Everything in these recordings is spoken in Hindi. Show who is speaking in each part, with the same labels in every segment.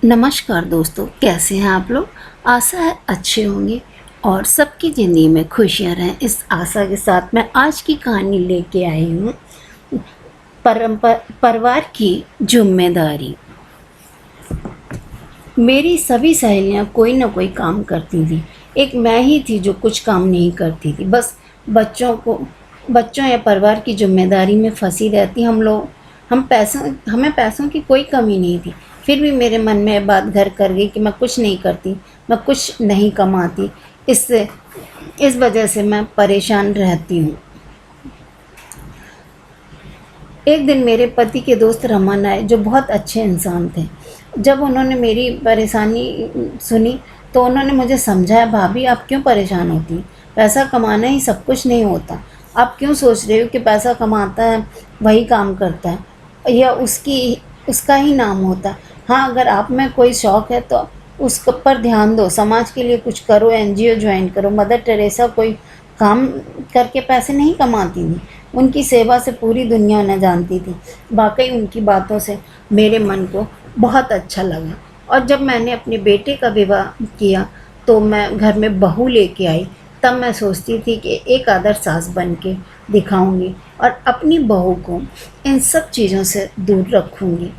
Speaker 1: नमस्कार दोस्तों, कैसे हैं आप लोग। आशा है अच्छे होंगे और सबकी ज़िंदगी में खुशियां रहें। इस आशा के साथ मैं आज की कहानी लेके आई हूँ, परिवार की जिम्मेदारी। मेरी सभी सहेलियाँ कोई ना कोई काम करती थी। एक मैं ही थी जो कुछ काम नहीं करती थी, बस बच्चों या परिवार की जिम्मेदारी में फंसी रहती। हमें पैसों की कोई कमी नहीं थी, फिर भी मेरे मन में ये बात घर कर गई कि मैं कुछ नहीं करती, मैं कुछ नहीं कमाती। इससे इस वजह से मैं परेशान रहती हूँ। एक दिन मेरे पति के दोस्त रमन आए, जो बहुत अच्छे इंसान थे। जब उन्होंने मेरी परेशानी सुनी तो उन्होंने मुझे समझाया, भाभी आप क्यों परेशान होती हैं? पैसा कमाना ही सब कुछ नहीं होता। आप क्यों सोच रहे हो कि पैसा कमाता है वही काम करता है या उसका ही नाम होता है। हाँ, अगर आप में कोई शौक़ है तो उस पर ध्यान दो, समाज के लिए कुछ करो, एनजीओ ज्वाइन करो। मदर टेरेसा कोई काम करके पैसे नहीं कमाती थी, उनकी सेवा से पूरी दुनिया उन्हें जानती थी। वाकई उनकी बातों से मेरे मन को बहुत अच्छा लगा। और जब मैंने अपने बेटे का विवाह किया तो मैं घर में बहू लेके आई, तब मैं सोचती थी कि एक आदर्श सास बन के दिखाऊंगी और अपनी बहू को इन सब चीज़ों से दूर रखूंगी।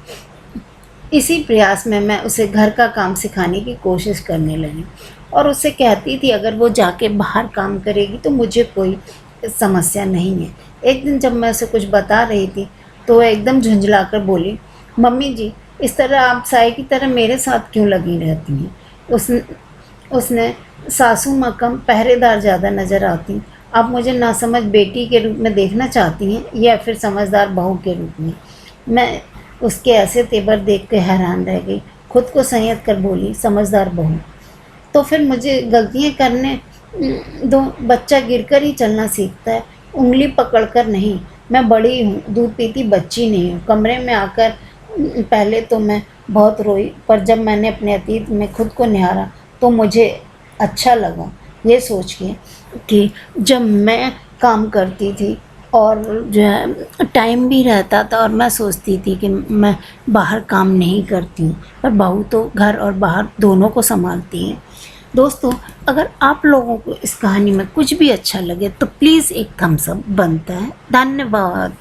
Speaker 1: इसी प्रयास में मैं उसे घर का काम सिखाने की कोशिश करने लगी और उससे कहती थी अगर वो जाके बाहर काम करेगी तो मुझे कोई समस्या नहीं है। एक दिन जब मैं उसे कुछ बता रही थी तो वह एकदम झुंझला कर बोली, मम्मी जी, इस तरह आप साय की तरह मेरे साथ क्यों लगी रहती हैं? उसने सासू माँ कम पहरेदार ज़्यादा नज़र आती। आप मुझे नासमझ बेटी के रूप में देखना चाहती हैं या फिर समझदार बहू के रूप में? मैं उसके ऐसे तेवर देख के हैरान रह गई। खुद को संयत कर बोली, समझदार बहू? तो फिर मुझे गलतियाँ करने दो। बच्चा गिरकर ही चलना सीखता है, उंगली पकड़कर नहीं। मैं बड़ी हूँ, दूध पीती बच्ची नहीं हूँ। कमरे में आकर पहले तो मैं बहुत रोई, पर जब मैंने अपने अतीत में खुद को निहारा तो मुझे अच्छा लगा, ये सोच के कि जब मैं काम करती थी और जो है टाइम भी रहता था और मैं सोचती थी कि मैं बाहर काम नहीं करती हूँ, पर बहू तो घर और बाहर दोनों को संभालती हैं। दोस्तों, अगर आप लोगों को इस कहानी में कुछ भी अच्छा लगे तो प्लीज़ एक थम्स अप बनता है। धन्यवाद।